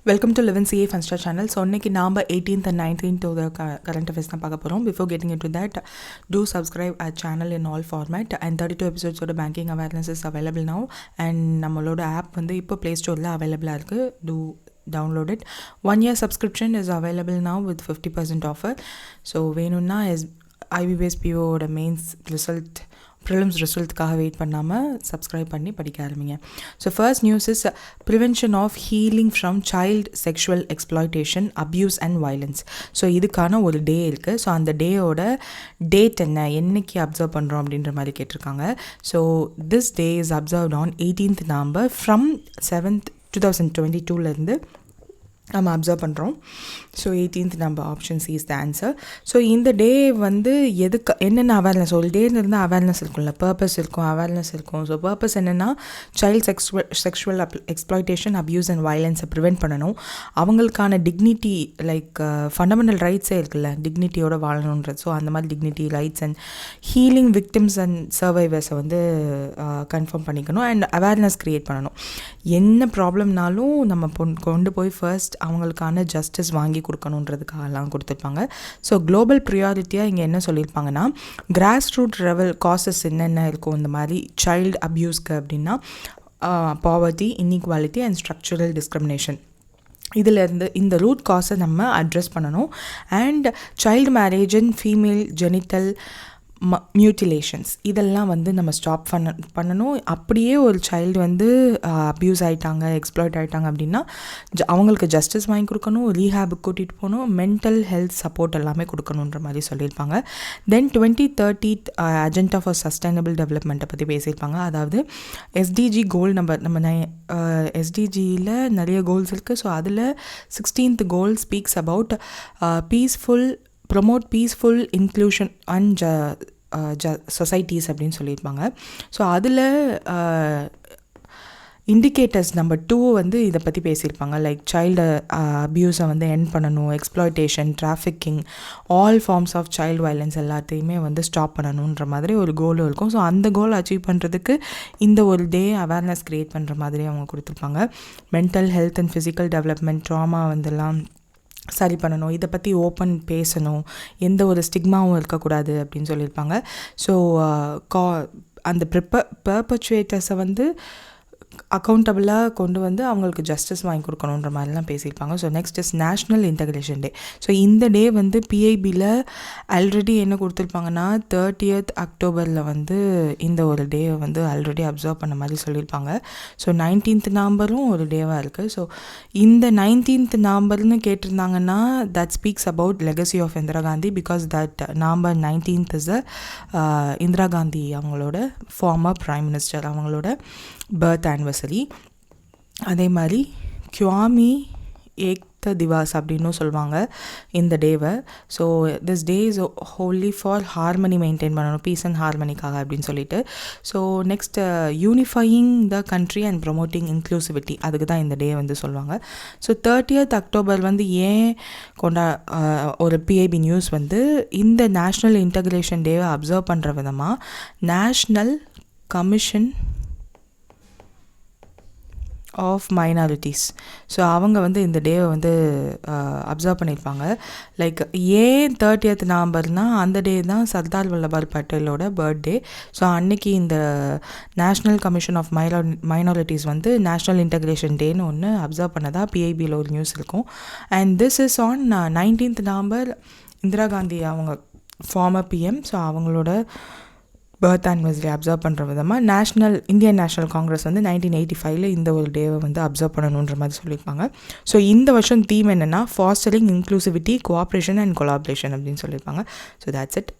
Welcome to 11CA Funstar channel. So இன்னைக்கு நாம் 18th and 19th current affairs தான் பார்க்க போகிறோம். Before getting into that, do subscribe at channel in all format and 32 எபிசோட்ஸோட banking awareness is available now. And நம்மளோட app வந்து இப்போ play ஸ்டோரில் அவைலபிளாக இருக்குது. Do download it. 1 year subscription is available now with 50% offer. So வேணும்னா IB-based PO ஓட mains result prelims ரிசல்ட்டுக்காக வெயிட் பண்ணாமல் சப்ஸ்கிரைப் பண்ணி படிக்க ஆரம்பிங்க. So first news is prevention of healing from child sexual exploitation, abuse and violence. So இதுக்கான ஒரு டே இருக்குது. ஸோ அந்த டேயோட டேட் என்னைக்கு அப்சர்வ் பண்ணுறோம் அப்படின்ற மாதிரி கேட்டிருக்காங்க. So this day is observed on 18th November from 7th 2022 நம்ம அப்சர்வ் பண்ணுறோம். ஸோ 18th நம்ம option C is the answer. So இந்த டே வந்து எதுக்கு என்னென்ன அவேர்னஸ், ஒரு டேன்னு இருந்தால் அவேர்னஸ் இருக்கும்ல, பர்பஸ் இருக்கும், அவேர்னஸ் இருக்கும். ஸோ பர்பஸ் என்னென்னா child sexual exploitation, abuse and வயலன்ஸை ப்ரிவெண்ட் பண்ணணும். அவங்களுக்கான டிக்னிட்டி லைக் ஃபண்டமெண்டல் ரைட்ஸே இருக்குல்ல, டிக்னிட்டியோட வாழணுன்றது. ஸோ அந்த மாதிரி dignity rights and healing victims and சர்வைவர்ஸை வந்து கன்ஃபார்ம் பண்ணிக்கணும் அண்ட் அவேர்னஸ் க்ரியேட் பண்ணணும். என்ன ப்ராப்ளம்னாலும் நம்ம கொண்டு போய் ஃபர்ஸ்ட் அவங்களுக்கான ஜஸ்டிஸ் வாங்கி கொடுக்கணுன்றதுக்காகலாம் கொடுத்துருப்பாங்க. ஸோ குளோபல் ப்ரியாரிட்டியாக இங்கே என்ன சொல்லியிருப்பாங்கன்னா, கிராஸ் ரூட் லெவல் காசஸ் என்னென்ன இருக்கும் இந்த மாதிரி சைல்டு அப்யூஸ்க்கு அப்படின்னா, poverty, inequality and structural discrimination. இதிலேருந்து இந்த ரூட் காஸை நம்ம அட்ரஸ் பண்ணணும். And child marriage and female genital mutilations இதெல்லாம் வந்து நம்ம ஸ்டாப் பண்ணணும். அப்படியே ஒரு சைல்டு வந்து அப்யூஸ் ஆகிட்டாங்க, எக்ஸ்ப்ளாய்ட் ஆகிட்டாங்க அப்படின்னா அவங்களுக்கு ஜஸ்டிஸ் வாங்கி கொடுக்கணும், ரீஹேபுக்கு கூட்டிகிட்டு போகணும், மென்டல் ஹெல்த் சப்போர்ட் எல்லாமே கொடுக்கணுன்ற மாதிரி சொல்லியிருப்பாங்க. தென் 2030 அஜெண்டா ஃபார் சஸ்டைனபிள் டெவலப்மெண்ட்டை பற்றி பேசியிருப்பாங்க. அதாவது SDG கோல் நம்ம SDGயில் நிறைய கோல்ஸ் இருக்குது. ஸோ அதில் 16th goal speaks about promote peaceful inclusion and societies அப்படின்னு சொல்லியிருப்பாங்க. ஸோ அதில் இண்டிகேட்டர்ஸ் நம்பர் 2 வந்து இதை பற்றி பேசியிருப்பாங்க. லைக் சைல்டு அப்யூஸை வந்து எண்ட் பண்ணணும், exploitation, trafficking, all forms of child violence எல்லாத்தையுமே வந்து ஸ்டாப் பண்ணணுன்ற மாதிரி ஒரு கோலும் இருக்கும். ஸோ அந்த கோல் அச்சீவ் பண்ணுறதுக்கு இந்த ஒரு டே அவேர்னஸ் க்ரியேட் பண்ணுற மாதிரி அவங்க கொடுத்துருப்பாங்க. Mental health and physical development, trauma வந்துலாம் சரி பண்ணணும், இதை பற்றி ஓப்பன் பேசணும், எந்த ஒரு ஸ்டிக்மாவும் இருக்கக்கூடாது அப்படின்னு சொல்லியிருப்பாங்க. ஸோ அந்த பெர்பச்சுவேட்டர்ஸை வந்து அக்கௌண்டபிளாக கொண்டு வந்து அவங்களுக்கு ஜஸ்டிஸ் வாங்கி கொடுக்கணுன்ற மாதிரிலாம் பேசியிருப்பாங்க. So next is national integration day. So இந்த டே வந்து PIBயில் ஆல்ரெடி என்ன கொடுத்துருப்பாங்கன்னா 30th October வந்து இந்த ஒரு டேவை வந்து ஆல்ரெடி அப்சர்வ் பண்ண மாதிரி சொல்லியிருப்பாங்க. ஸோ 19th November ஒரு டேவாக இருக்குது. ஸோ இந்த 19th November கேட்டிருந்தாங்கன்னா that speaks about legacy of Indira Gandhi, because that November 19th is Indira Gandhi அவங்களோட ஃபார்மர் பிரைம் மினிஸ்டர் அவங்களோட பர்த் ஆனிவர்சரி. அதே மாதிரி குவாமி ஏக்த திவாஸ் அப்படின்னும் சொல்லுவாங்க இந்த டேவை. So this day is wholly for harmony maintain பண்ணணும், பீஸ் அண்ட் ஹார்மனிக்காக அப்படின்னு சொல்லிட்டு. So next unifying the country and promoting inclusivity, அதுக்கு தான் இந்த டே வந்து சொல்லுவாங்க. ஸோ 30th October வந்து ஏன் ஒரு PIB நியூஸ் வந்து இந்த நேஷ்னல் இன்டகிரேஷன் டேவை அப்சர்வ் பண்ணுற விதமாக national commission of minorities, so அவங்க வந்து இந்த டேவை வந்து அப்சர்வ் பண்ணியிருப்பாங்க. லைக் ஏன் 30th November அந்த டே தான் சர்தார் வல்லபாய் பட்டேலோட பர்த்டே. ஸோ அன்னைக்கு இந்த நேஷ்னல் கமிஷன் ஆஃப் மைனாரிட்டிஸ் வந்து நேஷ்னல் இன்டகிரேஷன் டேன்னு ஒன்று அப்சர்வ் பண்ணதாக PIBயில் ஒரு நியூஸ் இருக்கும். And this is on 19th November Indira Gandhi அவங்க ஃபார்மர் PM. ஸோ அவங்களோட பர்த் ஆனிவர்சரி அப்சர்வ் பண்ணுற விதமாக இந்தியன் நேஷ்னல் காங்கிரஸ் வந்து 1985 இந்த ஒரு டேவை வந்து அப்சர்வ் பண்ணணுன்ற மாதிரி சொல்லியிருப்பாங்க. ஸோ இந்த வருஷம் தீம் என்னென்னா fostering inclusivity, cooperation and collaboration அப்படின்னு சொல்லியிருப்பாங்க. So that's it.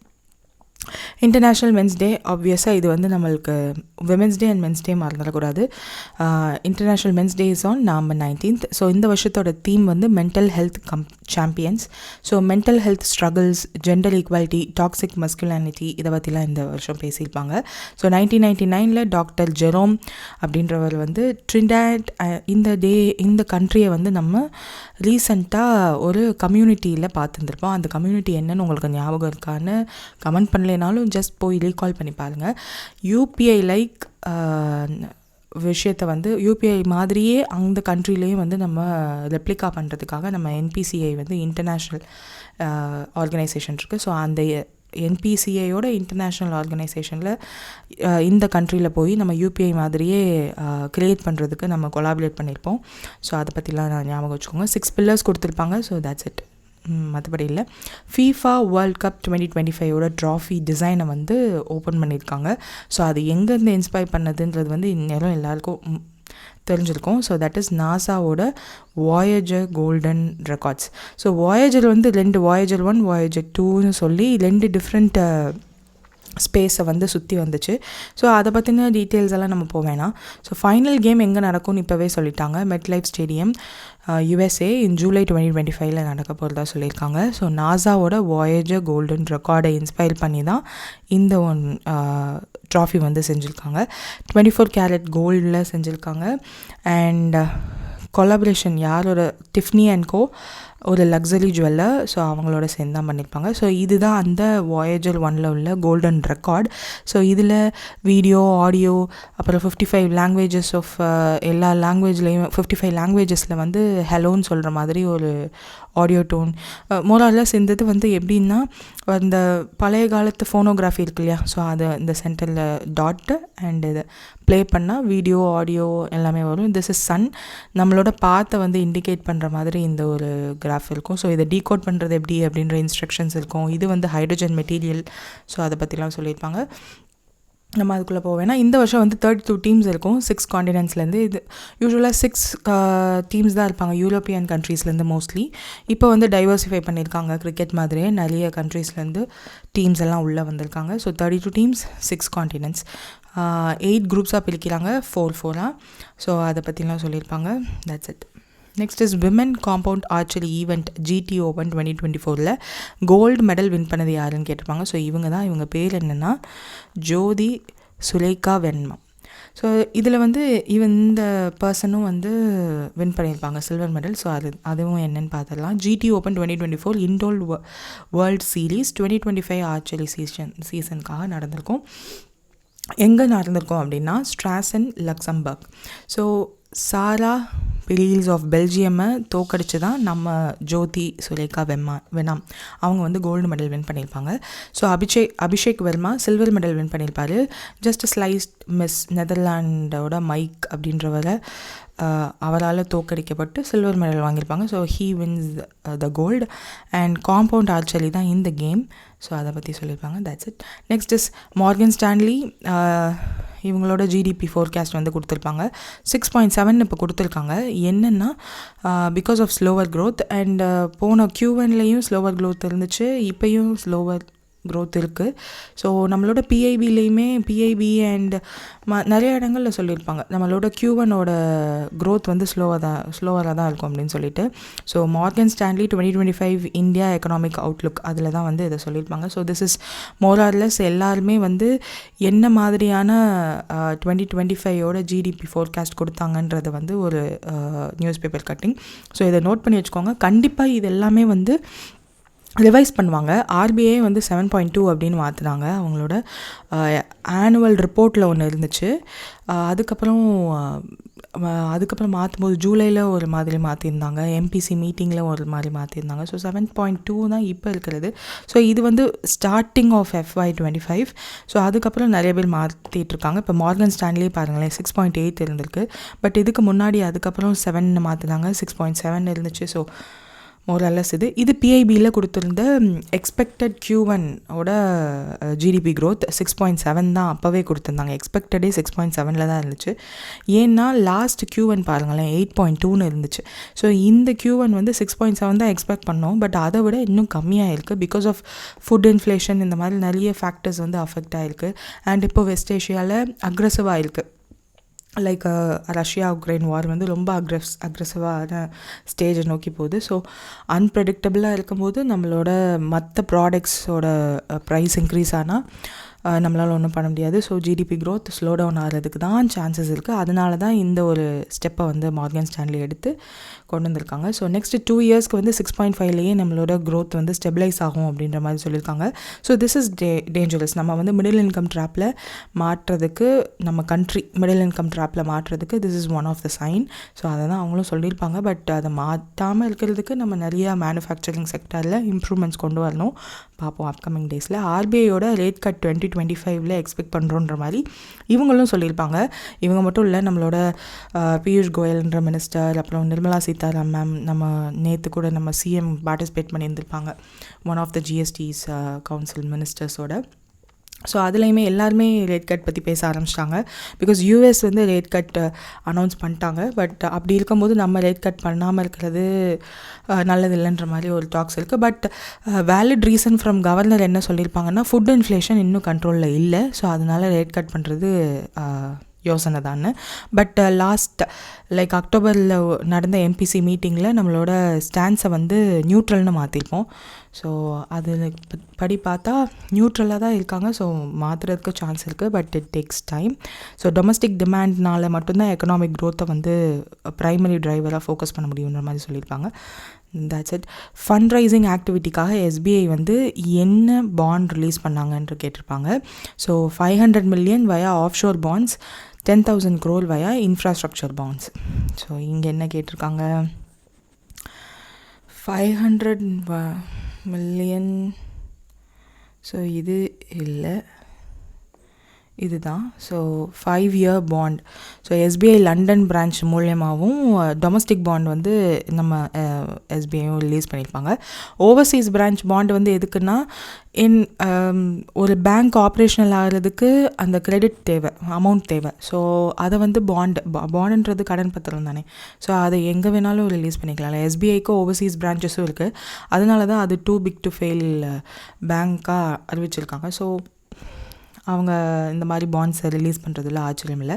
International men's day, ஆப்வியஸாக இது வந்து நம்மளுக்கு women's day and men's day மறந்துடக்கூடாது. International men's day is on November 19th. So இந்த வருஷத்தோட தீம் வந்து mental health champions. So mental health struggles, gender equality, toxic masculinity, இதை பற்றிலாம் இந்த வருஷம் பேசியிருப்பாங்க. ஸோ 1999 டாக்டர் ஜெரோம் அப்படின்றவர் வந்து ட்ரினிடாட் இந்த கண்ட்ரியை வந்து நம்ம ரீசண்டாக ஒரு கம்யூனிட்டியில் பார்த்துருந்துருப்போம். அந்த கம்யூனிட்டி என்னன்னு உங்களுக்கு ஞாபகம் இருக்கான்னு கமெண்ட் பண்ணலைனாலும் ஜஸ்ட் போய் ரீகால் பண்ணி பாருங்கள். UPI லைக் விஷயத்தை வந்து யூபிஐ மாதிரியே அந்த கண்ட்ரிலேயும் வந்து நம்ம ரெப்ளிகா பண்ணுறதுக்காக நம்ம என்பிசிஐ வந்து இன்டர்நேஷ்னல் ஆர்கனைசேஷன் இருக்குது. ஸோ அந்த என்பிசிஐயோட இன்டர்நேஷ்னல் ஆர்கனைசேஷனில் இந்த கண்ட்ரியில் போய் நம்ம யூபிஐ மாதிரியே க்ரியேட் பண்ணுறதுக்கு நம்ம கொலாபரேட் பண்ணியிருப்போம். ஸோ அதை பற்றிலாம் ஞாபகம் வச்சுக்கோங்க. 6 பில்லர்ஸ் கொடுத்துருப்பாங்க. ஸோ தேட்ஸ் இட், மற்றபடி இல்லை. ஃபீஃபா வேர்ல்ட் கப் 2025ஓட ட்ராஃபி டிசைனை வந்து ஓப்பன் பண்ணியிருக்காங்க. ஸோ அது எங்கேருந்து இன்ஸ்பயர் பண்ணதுன்றது வந்து இந்நேரம் எல்லாருக்கும் தெரிஞ்சிருக்கும். ஸோ தட் இஸ் நாசாவோட Voyager golden records. So Voyager வந்து 2 வாயேஜர் 1 வாயேஜர் 2ன்னு சொல்லி 2 டிஃப்ரெண்ட் ஸ்பேஸை வந்து சுற்றி வந்துச்சு. ஸோ அதை பற்றின டீட்டெயில்ஸ் எல்லாம் நம்ம போவேணாம். ஸோ ஃபைனல் கேம் எங்கே நடக்கும்னு இப்போவே சொல்லிட்டாங்க. மெட்லைஃப் ஸ்டேடியம் USA இன் ஜூலை 2025 நடக்க போகிறதா சொல்லியிருக்காங்க. ஸோ நாசாவோட வாயேஜர் கோல்டன் ரெக்கார்டை இன்ஸ்பயர் பண்ணி தான் இந்த ட்ராஃபி வந்து செஞ்சுருக்காங்க. 24 கேரட் கோல்டில் செஞ்சுருக்காங்க. அண்ட் கொலாபரேஷன் யாரோட டிஃப்னி அண்ட் கோ ஒரு லக்ஸரி ஜுவல்லர், ஸோ அவங்களோட சேர்ந்து தான் பண்ணியிருப்பாங்க. ஸோ இதுதான் அந்த வாயேஜர் 1ல் உள்ள கோல்டன் ரெக்கார்ட். ஸோ இதில் வீடியோ, ஆடியோ, அப்புறம் 55 லாங்குவேஜஸ் ஆஃப் எல்லா லாங்குவேஜ்லேயும் 55 லாங்குவேஜஸில் வந்து ஹெலோன்னு சொல்கிற மாதிரி ஒரு ஆடியோ டோன் மோரார்லெஸ் இருந்தது வந்து எப்படின்னா அந்த பழைய காலத்து ஃபோனோகிராஃபி இருக்கு இல்லையா, ஸோ அதை இந்த சென்டரில் டாட்டு அண்ட் இது ப்ளே பண்ணால் வீடியோ, ஆடியோ எல்லாமே வரும். திஸ் இஸ் சன், நம்மளோட பாத்தை வந்து இண்டிகேட் பண்ணுற மாதிரி இந்த ஒரு கிராஃப் இருக்கும். ஸோ இதை டீகோட் பண்ணுறது எப்படி அப்படின்ற இன்ஸ்ட்ரக்ஷன்ஸ் இருக்கும். இது வந்து ஹைட்ரஜன் மெட்டீரியல், ஸோ அதை பற்றிலாம் சொல்லியிருப்பாங்க. நம்ம அதுக்குள்ளே போவேன்னா இந்த வருஷம் வந்து 32 டீம்ஸ் இருக்கும் 6 காண்டினென்ட்ஸ்லேருந்து. இது யூஸ்வலாக 6 டீம்ஸ் தான் இருப்பாங்க யூரோப்பியன் கண்ட்ரீஸ்லேருந்து மோஸ்ட்லி. இப்போ வந்து டைவர்சிஃபை பண்ணியிருக்காங்க கிரிக்கெட் மாதிரியே, நிறைய கண்ட்ரீஸ்லேருந்து டீம்ஸ் எல்லாம் உள்ளே வந்திருக்காங்க. ஸோ 32 டீம்ஸ் 6 காண்டினென்ட்ஸ், 8 குரூப்ஸாக பிரிக்கிறாங்க 4-4. ஸோ அதை பற்றிலாம் சொல்லியிருப்பாங்க. That's it. Next is women compound archery event GT Open 2024ல் கோல்டு மெடல் வின் பண்ணது யாருன்னு கேட்டிருப்பாங்க. ஸோ இவங்க பேர் என்னென்னா ஜோதி சுலேகா வென்மா. ஸோ இதில் வந்து இந்த பர்சனும் வந்து வின் பண்ணியிருப்பாங்க சில்வர் மெடல். ஸோ அதுவும் என்னென்னு பார்த்துடலாம். GT Open 2024 indoor world series 2025 archery சீசனுக்காக நடந்திருக்கும். எங்கே நடந்திருக்கோம் அப்படின்னா Strassen, Luxembourg. So Sarah Prieels of பெல்ஜியம்மை தோக்கடிச்சு தான் நம்ம ஜோதி சுலேகா வெனாம் அவங்க வந்து கோல்டு மெடல் வின் பண்ணியிருப்பாங்க. So Abhishek Verma silver medal win பண்ணியிருப்பார். ஜஸ்ட் ஸ்லைஸ்ட் மிஸ் நெதர்லாண்டோட மைக் அப்படின்றவரை அவரால் தோக்கடிக்கப்பட்டு சில்வர் மெடல் வாங்கியிருப்பாங்க. So he wins the gold. And compound archery தான் இந்த கேம். ஸோ அதை பற்றி சொல்லியிருப்பாங்க. That's it. Next is Morgan Stanley. இவங்களோட ஜிடிபி ஃபோர்காஸ்ட் வந்து கொடுத்துருப்பாங்க 6.7 இப்போ கொடுத்துருக்காங்க. என்னென்னா because of slower growth and போன Q1லேயும் ஸ்லோவர் க்ரோத் இருந்துச்சு, இப்போயும் ஸ்லோவர் க்ரோத் இருக்குது. ஸோ நம்மளோட பிஐபிலேயுமே பிஐபி அண்ட் நிறைய இடங்களில் சொல்லியிருப்பாங்க நம்மளோட Q1ஓட க்ரோத் வந்து ஸ்லோவராக தான் இருக்கும் அப்படின்னு சொல்லிட்டு. So Morgan Stanley 2025 India economic Outlook அதில் தான் வந்து இதை சொல்லியிருப்பாங்க. ஸோ திஸ் இஸ் மோரார்லெஸ் எல்லாருமே வந்து என்ன மாதிரியான 2025ஓட ஜிடிபி ஃபோர்காஸ்ட் கொடுத்தாங்கன்றது வந்து ஒரு நியூஸ் பேப்பர் கட்டிங். ஸோ இதை நோட் பண்ணி வச்சுக்கோங்க. கண்டிப்பாக இது எல்லாமே வந்து ரிவைஸ் பண்ணுவாங்க. RBI வந்து 7.2 அப்படின்னு மாற்றினாங்க. அவங்களோட ஆனுவல் ரிப்போர்ட்டில் ஒன்று இருந்துச்சு. அதுக்கப்புறம் மாற்றும்போது ஜூலையில் ஒரு மாதிரி மாற்றிருந்தாங்க, MPC மீட்டிங்கில் ஒரு மாதிரி மாற்றிருந்தாங்க. ஸோ 7.2 தான் இப்போ இருக்கிறது. ஸோ இது வந்து ஸ்டார்டிங் ஆஃப் FY25. ஸோ அதுக்கப்புறம் நிறைய பேர் மாற்றிட்டுருக்காங்க. இப்போ மார்கன் ஸ்டான்லி பாருங்களேன் 6.8 இருந்திருக்கு. பட் இதுக்கு முன்னாடி அதுக்கப்புறம் 7 மாற்றினாங்க, 6.7 இருந்துச்சு. ஸோ மோரலஸ் இது பிஐபியில் கொடுத்துருந்த எக்ஸ்பெக்டட் Q1ஓட ஜிடிபி க்ரோத் 6.7 தான் அப்போவே கொடுத்துருந்தாங்க. எக்ஸ்பெக்டடே 6.7 தான் இருந்துச்சு. ஏன்னா லாஸ்ட் Q1 பாருங்களேன் 8.2 இருந்துச்சு. ஸோ இந்த Q1 வந்து 6.7 தான் எக்ஸ்பெக்ட் பண்ணோம். பட் அதை விட இன்னும் கம்மியாக இருக்குது. பிகாஸ் ஆஃப் ஃபுட் இன்ஃப்ளேஷன் இந்த மாதிரி நிறைய ஃபேக்டர்ஸ் வந்து அஃபெக்ட் ஆகிருக்கு. அண்ட் இப்போ வெஸ்ட் ஏஷியாவில் அக்ரெசிவாக இருக்குது. லைக் ரஷ்யா உக்ரைன் வார் வந்து ரொம்ப அக்ரெசிவான ஸ்டேஜை நோக்கி போகுது. ஸோ அன்ப்ரெடிக்டபிளாக இருக்கும்போது நம்மளோட மற்ற ப்ராடக்ட்ஸோட ப்ரைஸ் இன்க்ரீஸ் ஆனால் நம்மளால் ஒன்றும் பண்ண முடியாது. So GDP growth slow down ஆகிறதுக்கு தான் சான்சஸ் இருக்குது. அதனால தான் இந்த ஒரு ஸ்டெப்பை வந்து மார்கன் ஸ்டான்லி எடுத்து கொண்டு வந்திருக்காங்க. ஸோ நெக்ஸ்ட் 2 இயர்ஸ்க்கு வந்து 6.5லேயே நம்மளோட க்ரோத் வந்து ஸ்டெபிளைஸ் ஆகும் அப்படின்ற மாதிரி சொல்லியிருக்காங்க. So this is dangerous. நம்ம வந்து மிடில் இன்கம் ட்ராப்பில் மாற்றுறதுக்கு, நம்ம கண்ட்ரி மிடில் இன்கம் ட்ராப்பில் மாற்றுறதுக்கு this is one of the sign. So அதை தான் அவங்களும் சொல்லியிருப்பாங்க. பட் அதை மாற்றாமல் இருக்கிறதுக்கு நம்ம நிறையா மேனுஃபேக்சரிங் செக்டரில் இம்ப்ரூவ்மெண்ட்ஸ் கொண்டு வரணும். பார்ப்போம் அப்கமிங் டேஸில். ஆர்பிஐயோட ரேட் கட் 2025 எக்ஸ்பெக்ட் பண்ணுறோன்ற மாதிரி இவங்களும் சொல்லியிருப்பாங்க. இவங்க மட்டும் இல்லை, நம்மளோட பியூஷ் கோயல்ன்ற மினிஸ்டர், அப்புறம் நிர்மலா சீதாராமன் மேம், நம்ம நேற்று கூட நம்ம சிஎம் பார்ட்டிசிபேட் பண்ணியிருந்திருப்பாங்க one of the GSTs council மினிஸ்டர்ஸோட. ஸோ அதுலேயுமே எல்லாருமே ரேட் கட் பற்றி பேச ஆரம்பிச்சிட்டாங்க. பிகாஸ் யூஎஸ் வந்து ரேட் கட் அனௌன்ஸ் பண்ணிட்டாங்க. பட் அப்படி இருக்கும்போது நம்ம ரேட் கட் பண்ணாமல் இருக்கிறது நல்லது இல்லைன்ற மாதிரி ஒரு டாக்ஸ் இருக்குது. But valid reason from governor என்ன சொல்லியிருப்பாங்கன்னா, ஃபுட் இன்ஃப்ளேஷன் இன்னும் கண்ட்ரோலில் இல்லை, ஸோ அதனால் ரேட் கட் பண்ணுறது யோசனை தான். பட் லாஸ்ட் அக்டோபரில் நடந்த எம்பிசி மீட்டிங்கில் நம்மளோட ஸ்டான்ஸை வந்து நியூட்ரல்னு மாற்றிருப்போம். ஸோ அது படி பார்த்தா நியூட்ரலாக தான் இருக்காங்க. ஸோ மாற்றுறதுக்கு சான்ஸ் இருக்குது, but it takes time. So domestic டிமாண்ட்னால மட்டும்தான் எக்கனாமிக் க்ரோத்தை வந்து ப்ரைமரி டிரைவராக ஃபோக்கஸ் பண்ண முடியுன்ற மாதிரி சொல்லியிருக்காங்க. That's it. ஃபண்ட் ரைசிங் ஆக்டிவிட்டிக்காக எஸ்பிஐ வந்து என்ன பாண்ட் ரிலீஸ் பண்ணாங்கன்று கேட்டிருப்பாங்க. So 500 million via offshore bonds, 10,000 crore via infrastructure bonds. So இங்கே என்ன கேட்டிருக்காங்க, 500 million. ஸோ இது இல்லை, இதுதான். So 5-year bond. So SBI London branch மூலியமாகவும் டொமஸ்டிக் பாண்ட் வந்து நம்ம எஸ்பிஐயும் ரிலீஸ் பண்ணியிருப்பாங்க. ஓவர்சீஸ் பிரான்ச் பாண்ட் வந்து எதுக்குன்னா, ஒரு பேங்க் ஆப்ரேஷனல் ஆகிறதுக்கு அந்த கிரெடிட் தேவை, அமௌண்ட் தேவை. ஸோ அதை வந்து பாண்டுன்றது கடன் பத்திரம் தானே. ஸோ அதை எங்கே வேணாலும் ரிலீஸ் பண்ணிக்கலாம். எஸ்பிஐக்கு ஓவர்சீஸ் பிரான்ச்சஸும் இருக்குது. அதனால தான் அது டூ பிக் டு ஃபெயில் பேங்க்காக அறிவிச்சிருக்காங்க. ஸோ அவங்க இந்த மாதிரி பாண்ட்ஸை ரிலீஸ் பண்ணுறதுல ஆச்சரியம் இல்லை.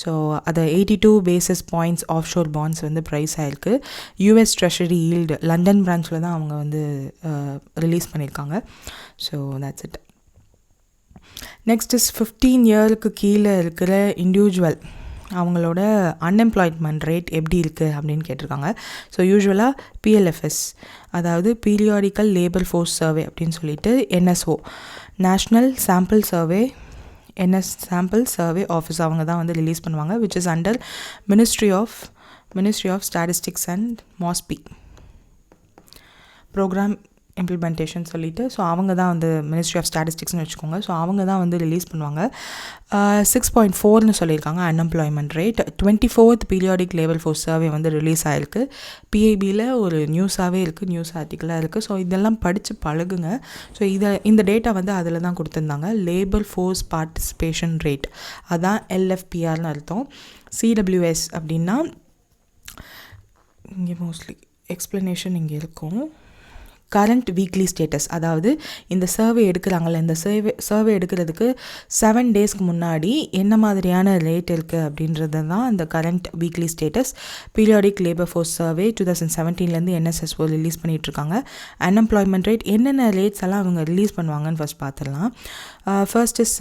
ஸோ அதை 82 basis points offshore bonds வந்து ப்ரைஸ் ஆகிருக்கு. யூஎஸ் ட்ரெஷரி ஈல்டு லண்டன் பிரான்ச்சில் தான் அவங்க வந்து ரிலீஸ் பண்ணியிருக்காங்க. So that's it. Next is 15 இயருக்கு கீழே இருக்கிற இண்டிவிஜுவல் அவங்களோட அன்எம்ப்ளாய்மெண்ட் ரேட் எப்படி இருக்குது அப்படின்னு கேட்டிருக்காங்க. ஸோ யூஸ்வலாக பிஎல்எஃப்எஸ், அதாவது பீரியாடிக்கல் லேபர் ஃபோர்ஸ் சர்வே அப்படின்னு சொல்லிட்டு NSO, national sample survey, sample survey office, அவங்க தான் வந்து ரிலீஸ் பண்ணுவாங்க. Which is under ministry of statistics and மாஸ்பி ப்ரோக்ராம் இம்ப்ளிமெண்டேஷன் சொல்லிட்டு. ஸோ அவங்க தான் வந்து மினிஸ்ட்ரி ஆஃப் ஸ்டாட்டிஸ்டிக்ஸ்னு வச்சுக்கோங்க. ஸோ அவங்க தான் வந்து ரிலீஸ் பண்ணுவாங்க. 6.4ன்னு சொல்லியிருக்காங்க unemployment rate. 24th periodic labour force survey வந்து ரிலீஸ் ஆகிருக்கு. பிஐபியில் ஒரு நியூஸாகவே இருக்குது, நியூஸ் ஆர்டிக்கலாக இருக்குது. ஸோ இதெல்லாம் படித்து பழகுங்க. ஸோ இந்த டேட்டா வந்து அதில் தான் கொடுத்துருந்தாங்க. லேபர் ஃபோர்ஸ் பார்ட்டிசிபேஷன் ரேட், அதான் எல்எஃபிஆர்னு அர்த்தம். சிடபிள்யூஎஸ் அப்படின்னா இங்கே மோஸ்ட்லி எக்ஸ்ப்ளனேஷன் இங்கே இருக்கும். கரண்ட் வீக்லி ஸ்டேட்டஸ், அதாவது இந்த சர்வே எடுக்கிறாங்கள்ல, இந்த சர்வே எடுக்கிறதுக்கு 7 daysக்கு முன்னாடி என்ன மாதிரியான ரேட் இருக்குது அப்படின்றது தான் இந்த current weekly status. Periodic labour force survey 2017 NSSO release பண்ணிகிட்ருக்காங்க. அன்எம்ப்ளாய்மெண்ட் ரேட் என்னென்ன ரேட்ஸ் எல்லாம் அவங்க ரிலீஸ் பண்ணுவாங்கன்னு ஃபர்ஸ்ட் பார்த்துடலாம். ஃபர்ஸ்ட் இஸ்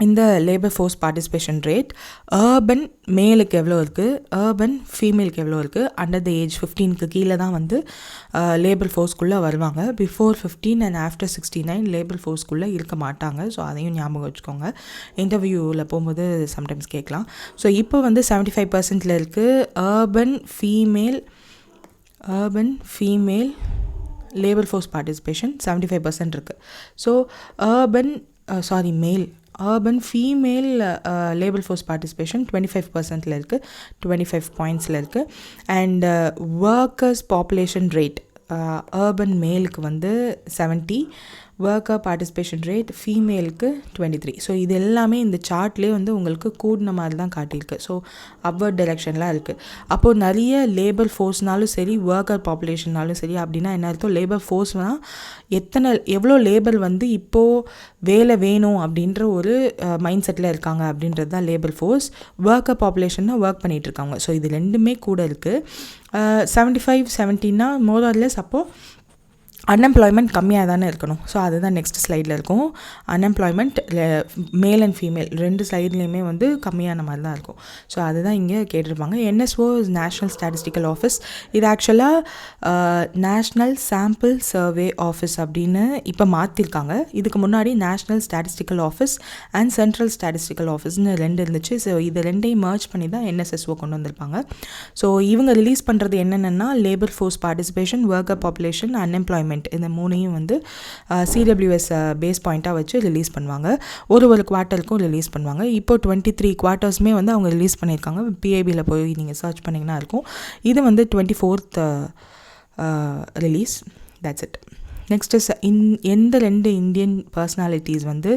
இந்த labour force participation rate. Urban மேலுக்கு எவ்வளோ இருக்குது, அர்பன் ஃபீமேலுக்கு எவ்வளோ இருக்குது. அண்டர் த ஏஜ் 15க்கு கீழே தான் வந்து லேபர் ஃபோர்ஸ்குள்ளே வருவாங்க. பிஃபோர் 15 அண்ட் ஆஃப்டர் 69 லேபர் ஃபோர்ஸ்குள்ளே இருக்க மாட்டாங்க. ஸோ அதையும் ஞாபகம் வச்சுக்கோங்க. இன்டர்வியூவில் போகும்போது சம்டைம்ஸ் கேட்கலாம். ஸோ இப்போ வந்து 75% இருக்குது. Urban female labour force participation 75% இருக்குது. So male urban female labour force participation 25% இருக்குது, 25 pointsல இருக்குது. And workers population rate, urban மேலுக்கு வந்து 70, ஒர்க்கர் பார்ட்டிசிபேஷன் ரேட் ஃபீமேலுக்கு 23. ஸோ இது எல்லாமே இந்த சார்ட்லேயே வந்து உங்களுக்கு கூடின மாதிரி தான் காட்டியிருக்கு. ஸோ அப்வர்ட் டைரெக்ஷன்லாம் இருக்குது. அப்போது நிறைய லேபர் ஃபோர்ஸ்னாலும் சரி, ஒர்க்கர் பாப்புலேஷன்னாலும் சரி, அப்படின்னா என்ன அர்த்தம், லேபர் ஃபோர்ஸ்னால் எவ்வளோ லேபர் வந்து இப்போது வேலை வேணும் அப்படின்ற ஒரு மைண்ட் செட்டில் இருக்காங்க அப்படின்றது தான் லேபர் ஃபோர்ஸ். ஒர்க்கர் பாப்புலேஷன்னா ஒர்க் பண்ணிகிட்ருக்காங்க. ஸோ இது ரெண்டுமே கூட இருக்குது. 75-70னா மோர் ஆர் லெஸ் அப்போது அன்எம்ப்ளாய்மெண்ட் கம்மியாக தானே இருக்கணும். ஸோ அதுதான் நெக்ஸ்ட் ஸ்லைடில் இருக்கும். அன்எம்ப்ளாய்மெண்ட் மேல் அண்ட் ஃபீமேல் 2 சைட்லேயுமே வந்து கம்மியான மாதிரி தான் இருக்கும். ஸோ அதுதான் இங்கே கேட்டிருப்பாங்க. NSO national statistical office. இது ஆக்சுவலாக நேஷ்னல் சாம்பிள் சர்வே ஆஃபீஸ் அப்படின்னு இப்போ மாற்றிருக்காங்க. இதுக்கு முன்னாடி national statistical office and central statistical ஆஃபீஸ்னு 2 இருந்துச்சு. ஸோ இது 2ஐயும் மர்ஜ் பண்ணி தான் NSSO கொண்டு வந்திருப்பாங்க. ஸோ இவங்க ரிலீஸ் பண்ணுறது என்னென்னா labour force participation, worker population, unemployment, இந்த 3ஐயும் வந்து CWS பேஸ் பாயிண்ட்டாக வச்சு ரிலீஸ் பண்ணுவாங்க. ஒரு குவார்ட்டருக்கும் ரிலீஸ் பண்ணுவாங்க. இப்போ 23 குவார்ட்டர்ஸுமே வந்து அவங்க ரிலீஸ் பண்ணியிருக்காங்க. PIBயில் போய் நீங்கள் சர்ச் பண்ணிங்கன்னா இருக்கும். இது வந்து 24th release. That's it. Next is எந்த 2 இந்தியன் பர்சனாலிட்டிஸ் வந்து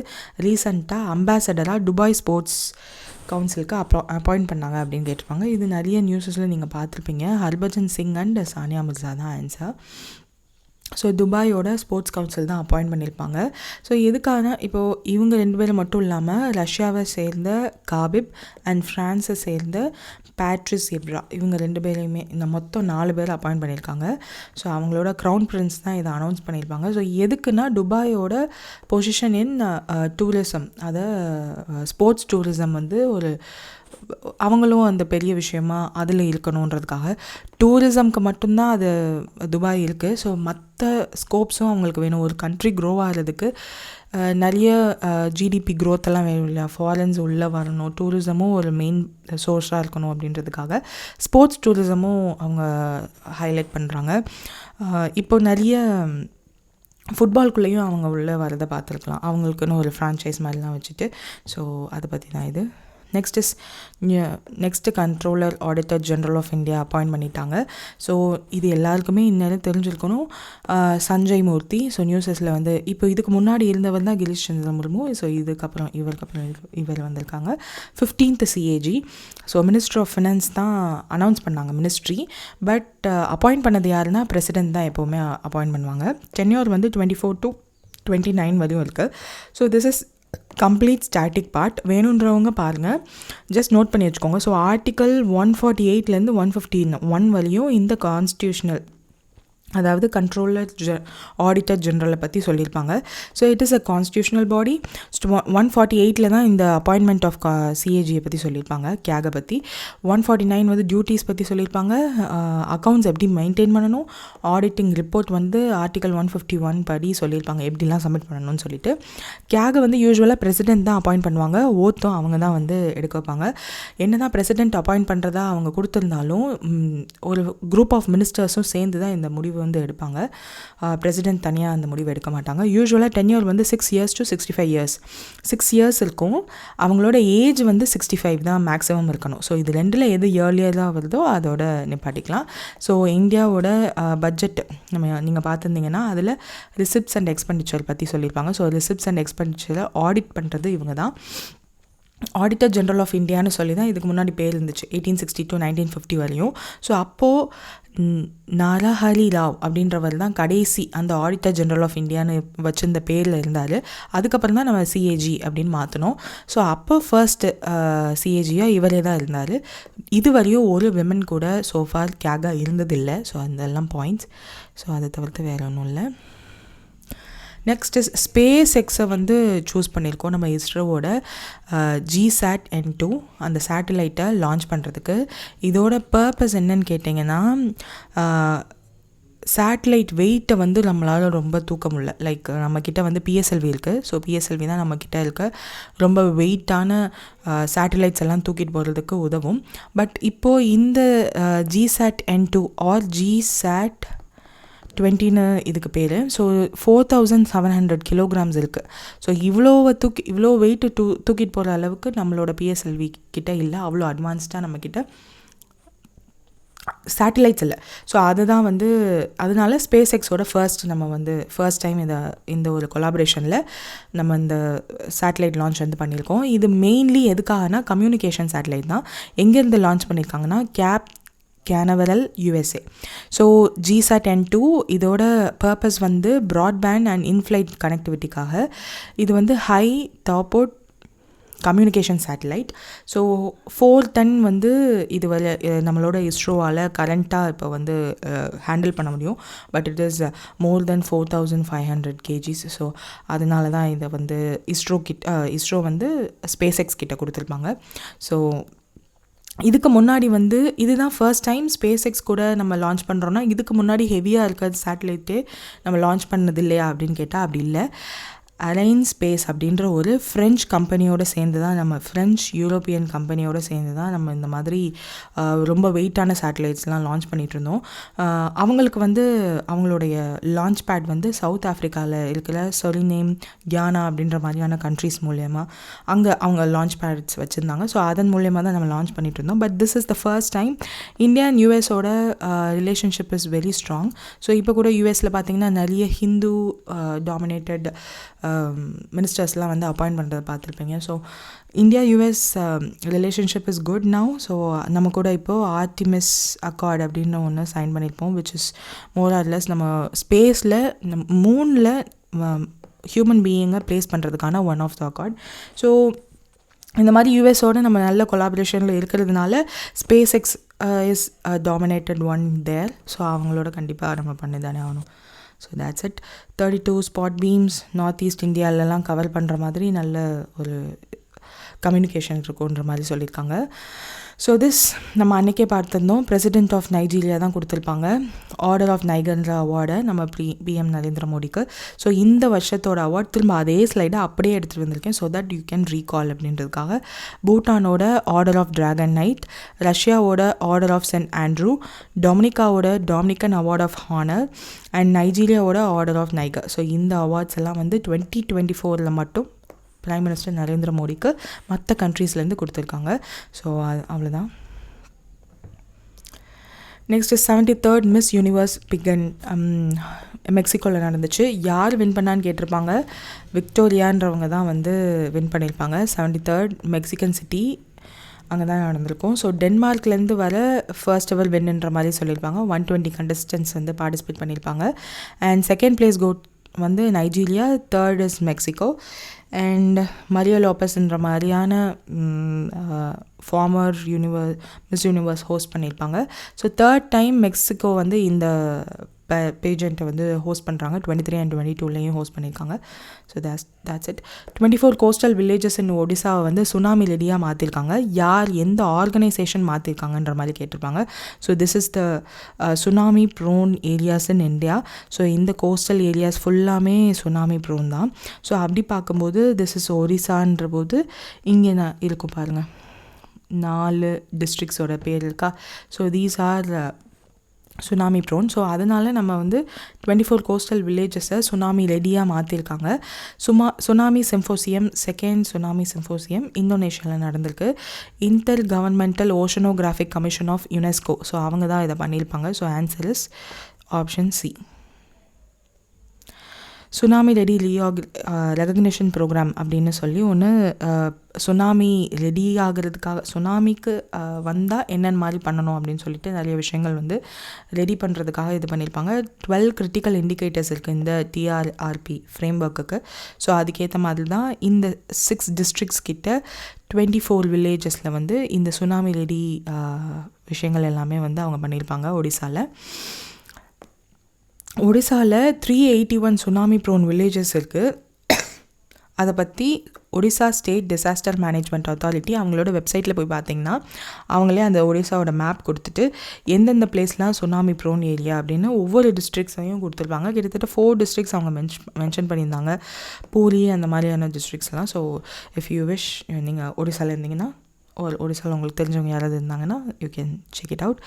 ரீசண்டாக அம்பாசடராக துபாய் ஸ்போர்ட்ஸ் கவுன்சிலுக்கு அப்பாயிண்ட் பண்ணாங்க அப்படின்னு கேட்டிருப்பாங்க. இது நிறைய நியூஸஸில் நீங்கள் பார்த்துருப்பீங்க. ஹர்பஜன் சிங் அண்ட் சானியா மிர்சா தான் ஆன்சர். ஸோ துபாயோட ஸ்போர்ட்ஸ் கவுன்சில் தான் அப்பாயிண்ட் பண்ணியிருப்பாங்க. ஸோ எதுக்காக இப்போது இவங்க 2 பேரும் மட்டும் இல்லாமல் ரஷ்யாவை சேர்ந்த காபிப் அண்ட் ஃப்ரான்ஸை சேர்ந்த பேட்ரிஸ் எப்ரா, இவங்க 2 பேரையுமே இந்த மொத்தம் 4 பேர் அப்பாயிண்ட் பண்ணியிருக்காங்க. ஸோ அவங்களோட க்ரௌன் பிரின்ஸ் தான் இதை அனௌன்ஸ் பண்ணியிருப்பாங்க. ஸோ எதுக்குன்னா துபாயோட பொசிஷன் இன் டூரிசம், அதை ஸ்போர்ட்ஸ் டூரிசம் வந்து ஒரு அவங்களும் அந்த பெரிய விஷயமா அதில் இருக்கணுன்றதுக்காக. டூரிசம்க்கு மட்டும்தான் அது துபாய் இருக்குது. ஸோ மற்ற ஸ்கோப்ஸும் அவங்களுக்கு வேணும். ஒரு கண்ட்ரி க்ரோ ஆகிறதுக்கு நிறைய GDP க்ரோத்தெல்லாம் வேணும் இல்லையா, ஃபாரின்ஸ் உள்ளே வரணும், டூரிசமும் ஒரு மெயின் சோர்ஸாக இருக்கணும் அப்படின்றதுக்காக ஸ்போர்ட்ஸ் டூரிசமும் அவங்க ஹைலைட் பண்ணுறாங்க. இப்போ நிறைய ஃபுட்பால்குள்ளேயும் அவங்க உள்ளே வரதை பார்த்துருக்கலாம், அவங்களுக்குன்னு ஒரு ஃப்ரான்ச்சைஸ் மாதிரிலாம் வச்சுட்டு. ஸோ அதை பற்றி தான் இது. Next comptroller auditor general of India appoint பண்ணிட்டாங்க. ஸோ இது எல்லாருக்குமே இந்நேரம் தெரிஞ்சிருக்கணும். சஞ்சய் மூர்த்தி. ஸோ நியூஸஸில் வந்து இப்போ இதுக்கு முன்னாடி இருந்தவர் தான் கிரீஷ் சந்திர முர்மு. ஸோ இவர் வந்திருக்காங்க. 15th CAG. So minister of finance தான் அனௌன்ஸ் பண்ணாங்க மினிஸ்ட்ரி. பட் அப்பாயிண்ட் பண்ணது யாருன்னா பிரசிடென்ட் தான் எப்போவுமே அப்பாயிண்ட் பண்ணுவாங்க. டென்யூர் வந்து 24 to 29 வரையும் இருக்குது. So this is complete static part. வேணுன்றவங்க பாருங்கள், ஜஸ்ட் நோட் பண்ணி வச்சுக்கோங்க. ஸோ ஆர்டிக்கல் 148 151 வரையும் இந்த கான்ஸ்டியூஷனல், அதாவது கண்ட்ரோலர் ஆடிட்டர் ஜெனரலை பற்றி சொல்லியிருப்பாங்க. So it is a constitutional பாடி. 148 தான் இந்த அப்பாயின்மெண்ட் ஆஃப் CAGயை பற்றி சொல்லியிருப்பாங்க, கேகை பற்றி. 149 வந்து டியூட்டிஸ் பற்றி சொல்லியிருப்பாங்க, அக்கௌண்ட்ஸ் எப்படி மெயின்டைன் பண்ணணும், ஆடிட்டிங் ரிப்போர்ட் வந்து ஆர்டிக்கல் 151 படி சொல்லியிருப்பாங்க எப்படிலாம் சப்மிட் பண்ணணும்னு சொல்லிட்டு. கேகை வந்து யூஸ்வலாக பிரசிடென்ட் தான் அப்பாயிண்ட் பண்ணுவாங்க, ஓத்தும் அவங்க தான் வந்து எடுக்க வைப்பாங்க. என்ன தான் பிரசிடென்ட் அப்பாயிண்ட் பண்ணுறதா அவங்க கொடுத்துருந்தாலும் ஒரு குரூப் ஆஃப் மினிஸ்டர்ஸும் சேர்ந்து தான் இந்த முடிவு வந்து எடுப்பாங்க. பிரசிடென்ட் தனியாக அந்த முடிவு எடுக்க மாட்டாங்க. யூஸ்வலாக டென்யூர் வந்து 6 years to 65 years, 6 years இருக்கும். அவங்களோட ஏஜ் வந்து 65 தான் மேக்ஸிமம் இருக்கணும். ஸோ இது 2ல் எது இயர்லியராக வருதோ அதோட நிப்பாட்டிக்கலாம். ஸோ இந்தியாவோட பட்ஜெட் நீங்கள் பார்த்துருந்தீங்கன்னா அதில் ரிசிப்ட்ஸ் அண்ட் எக்ஸ்பெண்டிச்சர் பற்றி சொல்லியிருப்பாங்க. ஸோ ரிசிப்ட்ஸ் அண்ட் எக்ஸ்பெண்டிச்சரை ஆடிட் பண்ணுறது இவங்க தான். ஆடிட்டர் ஜெனரல் ஆஃப் இந்தியான்னு சொல்லி தான் இதுக்கு முன்னாடி பேர் இருந்துச்சு 1860 to 1950 வரையும். ஸோ அப்போது நரஹரி ராவ் அப்படின்றவர் தான் கடைசி அந்த ஆடிட்டர் ஜெனரல் ஆஃப் இந்தியான்னு வச்சிருந்த பேரில் இருந்தார். அதுக்கப்புறம் தான் நம்ம CAG அப்படின்னு மாற்றினோம். ஸோ அப்போ ஃபர்ஸ்ட்டு CAGயாக இவரே தான் இருந்தார். இதுவரையும் ஒரு விமன் கூட சோஃபார் கேகா இருந்ததில்லை. ஸோ அதெல்லாம் பாயிண்ட்ஸ். ஸோ அதை தவிர்த்து வேறு ஒன்றும் இல்லை. நெக்ஸ்ட் இஸ் ஸ்பேஸ் எக்ஸை வந்து சூஸ் பண்ணியிருக்கோம் நம்ம இஸ்ரோவோட GSAT-N2 அந்த சேட்டலைட்டை லான்ச் பண்ணுறதுக்கு. இதோட பர்பஸ் என்னன்னு கேட்டிங்கன்னா, சேட்டலைட் வெயிட்டை வந்து நம்மளால் ரொம்ப தூக்க முடியல. லைக் நம்மக்கிட்ட வந்து PSLV இருக்குது. ஸோ PSLV தான் நம்மக்கிட்ட இருக்க ரொம்ப வெயிட்டான சேட்டலைட்ஸ் எல்லாம் தூக்கிட்டு போகிறதுக்கு உதவும். பட் இப்போது இந்த GSAT-N2 ஆர் GSAT-20 இதுக்கு பேர். ஸோ 4700 kilograms இருக்குது. ஸோ இவ்வளோ வெயிட்டு தூக்கிட்டு போகிற அளவுக்கு நம்மளோட PSLV கிட்ட இல்லை. அவ்வளோ அட்வான்ஸ்டாக நம்மக்கிட்ட சேட்டலைட்ஸ் இல்லை. ஸோ அதுதான் வந்து அதனால ஸ்பேஸ் எக்ஸோட ஃபர்ஸ்ட் டைம் இந்த ஒரு கொலாபரேஷனில் நம்ம இந்த சேட்டலைட் லான்ச் வந்து பண்ணியிருக்கோம். இது மெயின்லி எதுக்காகனா கம்யூனிகேஷன் சேட்டலைட் தான். எங்கேருந்து லான்ச் பண்ணியிருக்காங்கன்னா கேனவரல் USA. ஸோ GSAT-N2 இதோட பர்பஸ் வந்து ப்ராட்பேண்ட் அண்ட் இன்ஃப்ளைட் கனெக்டிவிட்டிக்காக. இது வந்து high throughput communication satellite. So 4 tonne வந்து இதுவரை நம்மளோட இஸ்ரோவால் கரண்ட்டாக இப்போ வந்து ஹேண்டில் பண்ண முடியும். But it is more then 4500 kgs. So அதனால தான் இதை வந்து இஸ்ரோ வந்து ஸ்பேஸ் எக்ஸ் கிட்ட கொடுத்துருப்பாங்க. ஸோ இதுக்கு முன்னாடி வந்து இதுதான் ஃபர்ஸ்ட் டைம் ஸ்பேஸ் எக்ஸ் கூட நம்ம லான்ச் பண்ணுறோன்னா, இதுக்கு முன்னாடி ஹெவியாக இருக்கிற சேட்டலைட்டே நம்ம லான்ச் பண்ணது இல்லையா அப்படின்னு கேட்டால் அப்படி இல்லை. அலைன் ஸ்பேஸ் அப்படின்ற ஒரு ஃப்ரெஞ்ச் கம்பெனியோடு சேர்ந்து தான் ஃப்ரெஞ்ச் யூரோப்பியன் கம்பெனியோடு சேர்ந்து தான் நம்ம இந்த மாதிரி ரொம்ப வெயிட்டான சேட்டலைட்ஸ்லாம் லான்ச் பண்ணிகிட்டு இருந்தோம். அவங்களுக்கு வந்து அவங்களுடைய லான்ச் பேட் வந்து சவுத் ஆஃப்ரிக்காவில் இருக்கிற சொரினேம், கியானா அப்படின்ற மாதிரியான கண்ட்ரிஸ் மூலயமா அங்கே அவங்க லான்ச் பேட்ஸ் வச்சுருந்தாங்க. ஸோ அதன் மூலயமா தான் நம்ம லான்ச் பண்ணிகிட்டு இருந்தோம். But this is the first time India and யூஎஸோட relationship is very strong. So இப்போ கூட யூஎஸில் பார்த்திங்கன்னா நிறைய ஹிந்து டாமினேட்டட் மினிஸ்டர்ஸ்லாம் வந்து அப்பாயிண்ட் பண்ணுறதை பார்த்துருப்பீங்க. So India US relationship is good now. So நம்ம கூட இப்போது ஆர்டிமிஸ் அக்கார்ட் அப்படின்னு ஒன்று சைன் பண்ணியிருப்போம், which is more or less நம்ம ஸ்பேஸில் மூனில் ஹியூமன் பீயிங்கை ப்ளேஸ் பண்ணுறதுக்கான one of the accord. So இந்த மாதிரி யூஎஸோடு நம்ம நல்ல கொலாபரேஷனில் இருக்கிறதுனால SpaceX is dominated one there. So அவங்களோட கண்டிப்பாக நம்ம பண்ணி தானே ஆகணும். So that's it. 32 spot beams north east இந்தியாவிலலாம் கவர் பண்ணுற மாதிரி நல்ல ஒரு கம்யூனிகேஷன் இருக்குன்ற மாதிரி சொல்லியிருக்காங்க. ஸோ திஸ் நம்ம அன்றைக்கே பார்த்துருந்தோம். பிரசிடென்ட் ஆஃப் நைஜீரியா தான் கொடுத்துருப்பாங்க ஆர்டர் ஆஃப் நைகர்ன்ற அவார்டை நம்ம பிஎம் நரேந்திர மோடிக்கு. ஸோ இந்த வருஷத்தோட அவார்ட் திரும்ப அதே ஸ்லைடை அப்படியே எடுத்துகிட்டு வந்திருக்கேன், so that you can recall அப்படின்றதுக்காக. பூட்டானோட ஆர்டர் ஆஃப் டிராகன் நைட், ரஷ்யாவோட ஆர்டர் ஆஃப் சென்ட் ஆண்ட்ரூ, டொமினிக்காவோட Dominican award of honour and நைஜீரியாவோட ஆர்டர் ஆஃப் நைகர். ஸோ இந்த அவார்ட்ஸ் எல்லாம் வந்து 2024 மட்டும் பிரைம் மினிஸ்டர் நரேந்திர மோடிக்கு மற்ற கண்ட்ரீஸ்லேருந்து கொடுத்துருக்காங்க. ஸோ அவ்வளோதான். Next 73rd miss universe begin மெக்சிகோவில் நடந்துச்சு. யார் வின் பண்ணான்னு கேட்டிருப்பாங்க. விக்டோரியான்றவங்க தான் வந்து வின் பண்ணியிருப்பாங்க. 73rd மெக்சிகன் சிட்டி அங்கே தான் நடந்திருக்கும். ஸோ டென்மார்க்லேருந்து வர ஃபர்ஸ்ட் எவர் வின்னுன்ற மாதிரி சொல்லியிருப்பாங்க. 120 கண்டஸ்டன்ஸ் வந்து பார்ட்டிசிபேட் பண்ணியிருப்பாங்க. அண்ட் செகண்ட் பிளேஸ் வந்து Nigeria, third is Mexico. And Maria லோபஸ்ன்ற மாதிரியான ஃபார்மர் மிஸ் யூனிவர்ஸ் ஹோஸ்ட் பண்ணியிருப்பாங்க. ஸோ தேர்ட் டைம் மெக்சிகோ வந்து இந்த பேஜெண்ட்டை வந்து ஹோஸ்ட் பண்ணுறாங்க. 23 and 22லேயும் ஹோஸ்ட் பண்ணியிருக்காங்க. So that's it. 24 coastal villages in ஒடிசாவை வந்து சுனாமி ரெடியாக மாற்றிருக்காங்க. யார் எந்த ஆர்கனைசேஷன் மாற்றிருக்காங்கன்ற மாதிரி கேட்டிருப்பாங்க. So this is the tsunami prone areas in India. So இந்த கோஸ்டல் ஏரியாஸ் ஃபுல்லாமே சுனாமி ப்ரோன் தான். ஸோ அப்படி பார்க்கும்போது திஸ் இஸ் ஒரிசான்ற போது இங்கே இருக்கும் பாருங்கள், 4 டிஸ்ட்ரிக்ஸோட பேர் இருக்கா. So these are tsunami prone. So அதனால் நம்ம வந்து 24 கோஸ்டல் வில்லேஜஸை சுனாமி ரெடியாக மாற்றிருக்காங்க. Tsunami symposium, second tsunami symposium இந்தோனேஷியாவில் நடந்திருக்கு. Intergovernmental oceanographic commission of UNESCO. So அவங்க தான் இதை பண்ணியிருப்பாங்க. So answer is option C. Tsunami ready recognition programme அப்படின்னு சொல்லி ஒன்று சுனாமி ரெடி ஆகிறதுக்காக, சுனாமிக்கு வந்தால் என்னென்ன மாதிரி பண்ணணும் அப்படின்னு சொல்லிட்டு நிறைய விஷயங்கள் வந்து ரெடி பண்ணுறதுக்காக இது பண்ணியிருப்பாங்க. 12 கிரிட்டிக்கல் இண்டிகேட்டர்ஸ் இருக்குது இந்த டிஆர்ஆர்பி ஃப்ரேம் ஒர்க்குக்கு. ஸோ அதுக்கேற்ற மாதிரி தான் இந்த 6 டிஸ்ட்ரிக்ஸ் கிட்ட 24 வில்லேஜஸில் வந்து இந்த சுனாமி ரெடி விஷயங்கள் எல்லாமே வந்து அவங்க பண்ணியிருப்பாங்க. ஒடிசாவில் 381 சுனாமி ப்ரோன் வில்லேஜஸ் இருக்குது. அதை பற்றி Odisha state disaster management authority அவங்களோட வெப்சைட்டில் போய் பார்த்திங்கன்னா அவங்களே அந்த ஒடிசாவோட மேப் கொடுத்துட்டு எந்தெந்த பிளேஸ்லாம் சுனாமி ப்ரோன் ஏரியா அப்படின்னு ஒவ்வொரு டிஸ்ட்ரிக்ஸையும் கொடுத்துருப்பாங்க. கிட்டத்தட்ட 4 டிஸ்ட்ரிக்ஸ் அவங்க மென்ஷன் பண்ணியிருந்தாங்க, பூரி அந்த மாதிரியான டிஸ்ட்ரிக்ஸ்லாம். ஸோ இஃப் யூ விஷ் நீங்கள் ஒடிசாவில் இருந்தீங்கன்னா, ஒடிசாவில் உங்களுக்கு தெரிஞ்சவங்க யாராவது இருந்தாங்கன்னா you can check it out.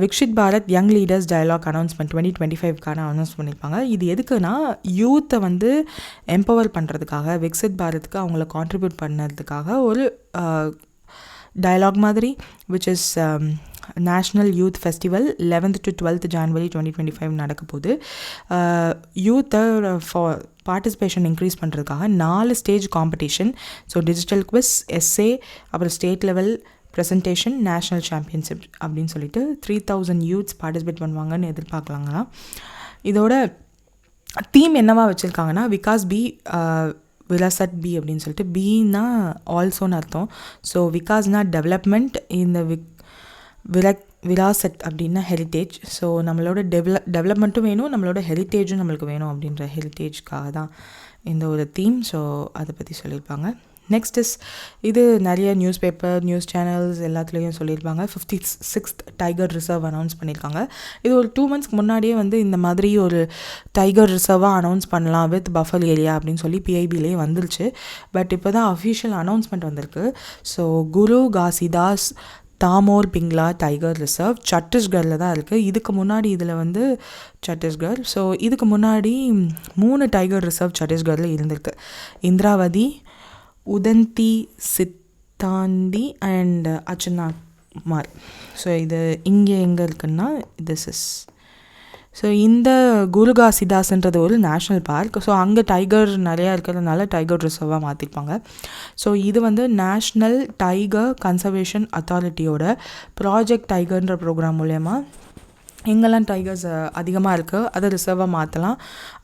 Viksit Bharat young leaders dialogue announcement 2025க்கான அனௌன்ஸ் பண்ணியிருப்பாங்க. இது எதுக்குன்னா யூத்தை வந்து எம்பவர் பண்ணுறதுக்காக, விக்ஷித் பாரத்துக்கு அவங்கள கான்ட்ரிபியூட் பண்ணுறதுக்காக ஒரு டயலாக் மாதிரி, which is national youth festival 11th to 12th January 2025 நடக்க போகுது. யூத்தை பார்ட்டிசிபேஷன் இன்க்ரீஸ் பண்ணுறதுக்காக 4 stage competition, so digital quiz, essay, அப்புறம் state level presentation, national championship அப்படின்னு சொல்லிட்டு 3000 யூத்ஸ் பார்ட்டிசிபேட் பண்ணுவாங்கன்னு எதிர்பார்க்கலாங்களா. இதோட தீம் என்னவா வச்சுருக்காங்கன்னா, விகாஸ் பி விராசத் பி அப்படின்னு சொல்லிட்டு, பீனா ஆல்சோன்னு அர்த்தம். ஸோ விகாஸ்னா டெவலப்மெண்ட், இந்த விராசத் அப்படின்னா ஹெரிட்டேஜ். ஸோ நம்மளோட டெவலப்மெண்ட்டும் வேணும், நம்மளோட ஹெரிட்டேஜும் நம்மளுக்கு வேணும் அப்படின்ற ஹெரிட்டேஜ்க்காக தான் இந்த ஒரு தீம். ஸோ அதை பற்றி சொல்லியிருப்பாங்க. நெக்ஸ்ட் இஸ், இது நிறைய நியூஸ் பேப்பர், நியூஸ் சேனல்ஸ் எல்லாத்துலேயும் சொல்லியிருப்பாங்க. 56th டைகர் ரிசர்வ் அனௌன்ஸ் பண்ணியிருக்காங்க. இது ஒரு 2 months முன்னாடியே இந்த மாதிரி ஒரு டைகர் ரிசர்வாக அனௌன்ஸ் பண்ணலாம் வித் பஃபர் ஏரியா அப்படின்னு சொல்லி பிஐபிலே வந்துருச்சு. பட் இப்போ தான் அஃபிஷியல் அனௌன்ஸ்மெண்ட் வந்திருக்கு. ஸோ குரு காசிதாஸ் தாமோர் பிங்லா டைகர் ரிசர்வ் சத்தீஸ்கரில் தான் இருக்குது. இதுக்கு முன்னாடி இதில் சத்தீஸ்கர். ஸோ இதுக்கு முன்னாடி 3 டைகர் ரிசர்வ் சத்தீஸ்கரில் இருந்திருக்கு. இந்திராவதி, உதந்தி, சித்தாண்டி அண்ட் அச்சனாமார். ஸோ இது இங்கே எங்கே இருக்குன்னா திஸ் இஸ். ஸோ இந்த குருகாசிதாஸ்ன்றது ஒரு நேஷ்னல் பார்க். ஸோ அங்கே டைகர் நிறையா இருக்கிறதுனால டைகர் ரிசர்வாக மாற்றிருப்பாங்க. ஸோ இது நேஷ்னல் டைகர் கன்சர்வேஷன் அத்தாரிட்டியோட ப்ராஜெக்ட் டைகர்ன்ற ப்ரோக்ராம் மூலயமா எங்கெல்லாம் டைகர்ஸ் அதிகமாக இருக்குது அதை ரிசர்வாக மாற்றலாம்,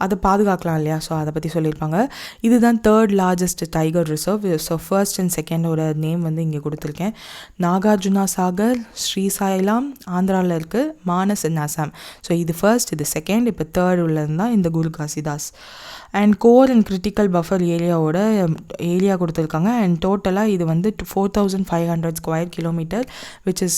அதை பாதுகாக்கலாம் இல்லையா. ஸோ அதை பற்றி சொல்லியிருப்பாங்க. இதுதான் 3rd largest tiger reserve. So 1st and 2nd name இங்கே கொடுத்துருக்கேன். நாகார்ஜுனா சாகர், ஸ்ரீசைலம் ஆந்திராவில் இருக்குது, மானஸ் இன் அசாம். ஸோ இது 1st, இது 2nd, இப்போ 3rd உள்ளது தான் இந்த Guru Ghasidas. And core and critical buffer ஏரியாவோட ஏரியா கொடுத்துருக்காங்க. அண்ட் டோட்டலாக இது 4500 square kilometer, which is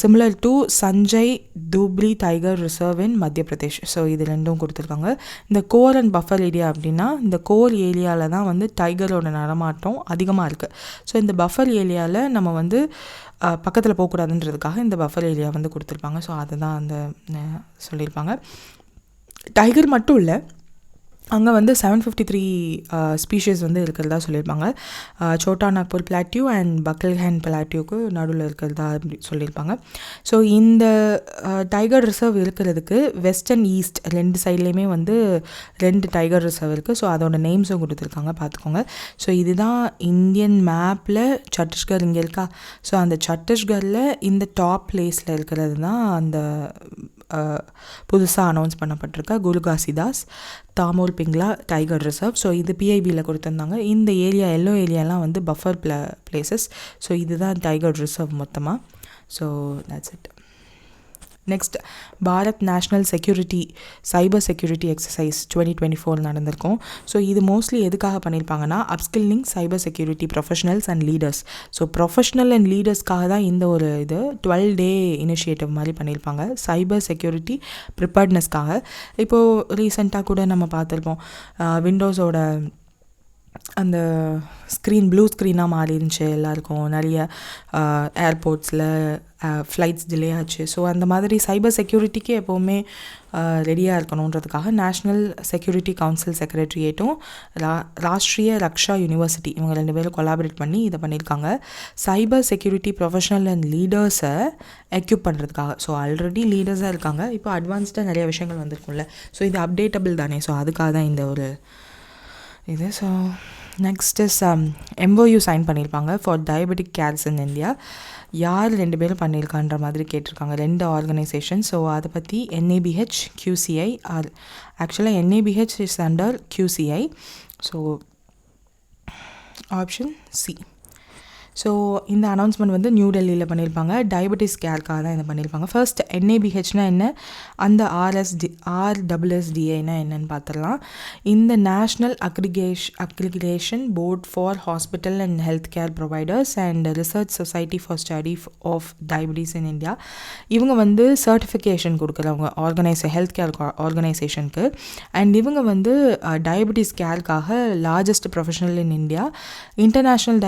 similar to Sanjay Dubri tiger reserve in Madhya Pradesh. So இது ரெண்டும் கொடுத்துருக்காங்க. இந்த கோர் அண்ட் பஃபர் ஏரியா அப்படின்னா, இந்த கோர் ஏரியாவில் தான் டைகரோட நடமாட்டம் அதிகமாக இருக்குது. ஸோ இந்த பஃபர் ஏரியாவில் நம்ம பக்கத்தில் போகக்கூடாதுன்றதுக்காக இந்த பஃபர் ஏரியா கொடுத்துருப்பாங்க. ஸோ அதை தான் சொல்லியிருப்பாங்க. டைகர் மட்டும் இல்லை, அங்கே 753 ஸ்பீஷீஸ் இருக்கிறதா சொல்லியிருப்பாங்க. சோட்டா நாக்பூர் பிளாட்டியூ அண்ட் பக்கல்ஹேண்ட் பிளாட்டியூக்கு நடுவில் இருக்கிறதா அப்படி சொல்லியிருப்பாங்க. ஸோ இந்த டைகர் ரிசர்வ் இருக்கிறதுக்கு வெஸ்ட் அண்ட் ஈஸ்ட் 2 சைட்லேயுமே 2 டைகர் ரிசர்வ் இருக்குது. ஸோ அதோட நேம்ஸும் கொடுத்துருக்காங்க, பார்த்துக்கோங்க. ஸோ இதுதான் இந்தியன் மேப்பில் சத்தீஸ்கர் இங்கே இருக்கா. ஸோ அந்த சத்தீஸ்கரில் இந்த டாப் பிளேஸில் இருக்கிறது தான் அந்த புதுசாக announce பண்ணப்பட்டிருக்க Guru Ghasidas Damor Pingla tiger reserve. So இது பிஐபியில் கொடுத்துருந்தாங்க. இந்த ஏரியா எல்லோ ஏரியாலாம் பஃபர் பிளேசஸ். ஸோ இதுதான் டைகர் ரிசர்வ் மொத்தமாக. So that's it. Next, Bharat national security cyber security exercise 2024 நடந்திருக்கும். ஸோ இது மோஸ்ட்லி எதுக்காக பண்ணியிருப்பாங்கன்னா, upskilling cyber security professionals and leaders. So professional and லீடர்ஸ்க்காக தான் இந்த ஒரு 12-day இனிஷியேட்டிவ் மாதிரி பண்ணியிருப்பாங்க சைபர் செக்யூரிட்டி ப்ரிப்பேர்ட்னஸ்க்காக. இப்போது ரீசெண்டாக கூட நம்ம பார்த்துருப்போம், விண்டோஸோட அந்த ஸ்க்ரீன் ப்ளூ ஸ்க்ரீனாக மாறி இருந்துச்சு எல்லாருக்கும். நிறைய ஏர்போர்ட்ஸில் ஃப்ளைட்ஸ் டிலே ஆச்சு. ஸோ அந்த மாதிரி சைபர் செக்யூரிட்டிக்கு எப்போவுமே ரெடியாக இருக்கணுன்றதுக்காக நேஷ்னல் செக்யூரிட்டி கவுன்சில் செக்ரட்டரியேட்டும் ராஷ்ட்ரிய ரக்ஷா யூனிவர்சிட்டி இவங்க 2 பேரும் கொலாபரேட் பண்ணி இதை பண்ணியிருக்காங்க. சைபர் செக்யூரிட்டி ப்ரொஃபஷனல் அண்ட் லீடர்ஸை எக்யூப் பண்ணுறதுக்காக. ஸோ ஆல்ரெடி லீடர்ஸாக இருக்காங்க, இப்போ அட்வான்ஸ்டாக நிறைய விஷயங்கள் வந்திருக்கும்ல. ஸோ இது அப்டேட்டபிள் தானே. ஸோ அதுக்காக தான் இந்த ஒரு இது. So next is MOU sign பண்ணியிருப்பாங்க for diabetic cares in India. யார் 2 பேரும் பண்ணியிருக்கான்ற மாதிரி கேட்டிருக்காங்க, 2 ஆர்கனைசேஷன். ஸோ அதை பற்றி NABH QCI ஆர் ஆக்சுவலாக NABH is under QCI. So option C. So இந்த அனௌன்ஸ்மெண்ட் நியூ டெல்லியில் பண்ணியிருப்பாங்க. டயபெட்டிஸ் கேர்க்காக தான் இதை பண்ணியிருப்பாங்க. ஃபர்ஸ்ட் NABHனா என்ன, அந்த RSSDAனா என்னன்னு பார்த்துடலாம். இந்த national accreditation board for hospital and health care providers and research society for study of diabetes in India. இவங்க சர்டிஃபிகேஷன் கொடுக்குறவங்க ஹெல்த் கேர் ஆர்கனைசேஷனுக்கு. அண்ட் இவங்க டயபிட்டிஸ் கேர்க்காக largest professional in India. International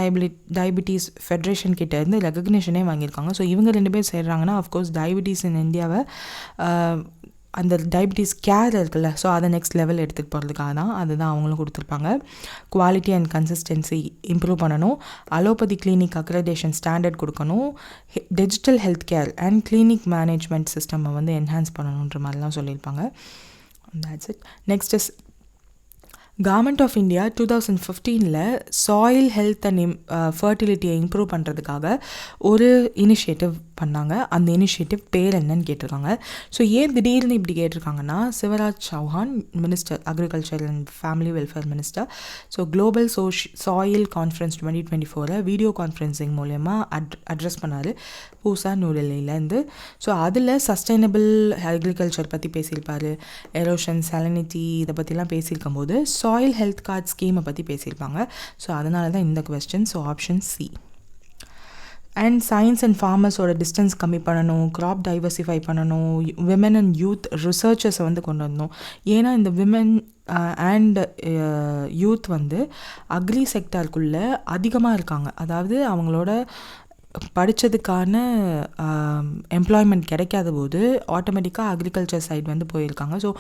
diabetes federation கிட்ட இருந்து ரெகக்னேஷனே வாங்கியிருக்காங்க. ஸோ இவங்க 2 பேர் சேர்றாங்கன்னா அஃப்கோர்ஸ் டயபிட்டிஸ் இன் இந்தியாவை அந்த டயபிட்டிஸ் கேர் இருக்குல்ல, ஸோ அதை நெக்ஸ்ட் லெவல் எடுத்துகிட்டு போகிறதுக்காக தான் அதுதான் அவங்களும் கொடுத்துருப்பாங்க. குவாலிட்டி அண்ட் கன்சிஸ்டன்சி இம்ப்ரூவ் பண்ணணும், அலோபதி கிளினிக் அக்ரெடிடேஷன் ஸ்டாண்டர்ட் கொடுக்கணும், digital health care and clinic management சிஸ்டம்மை என்ஹான்ஸ் பண்ணணுன்ற மாதிரிலாம் சொல்லியிருப்பாங்க. That's it. Next is government of India 2015 soil health and ஃபர்டிலிட்டியை இம்ப்ரூவ் பண்ணுறதுக்காக ஒரு இனிஷியேட்டிவ் பண்ணாங்க. அந்த இனிஷியேட்டிவ் பேர் என்னன்னு கேட்டிருக்காங்க. ஸோ ஏன் திடீர்னு இப்படி கேட்டிருக்காங்கன்னா, Shivraj Chouhan minister agriculture and family welfare minister so global soil conference 2024 video conferencing மூலயமா அட்ரஸ் பண்ணார் பூசா நியூடெல்லியிலேருந்து. ஸோ அதில் சஸ்டைனபிள் அக்ரிகல்ச்சர் பற்றி பேசியிருப்பார், எரோஷன், salinity இதை பற்றிலாம் பேசியிருக்கும் போது சாயில் ஹெல்த் கார்டு ஸ்கீமை பற்றி பேசியிருப்பாங்க. ஸோ அதனால தான் இந்த question. So option C. And science and ஃபார்மர்ஸோட டிஸ்டன்ஸ் கம்மி பண்ணணும், க்ராப் டைவர்சிஃபை பண்ணணும், விமன் அண்ட் யூத் ரிசர்ச்சர்ஸை வந்து கொண்டு வரணும். ஏன்னா இந்த விமன் அண்ட் யூத் வந்து அக்ரி செக்டாருக்குள்ளே அதிகமாக இருக்காங்க. அதாவது அவங்களோட படித்ததுக்கான எம்ப்ளாய்மெண்ட் கிடைக்காத போது ஆட்டோமேட்டிக்காக அக்ரிகல்ச்சர் சைடு வந்து போயிருக்காங்க. ஸோ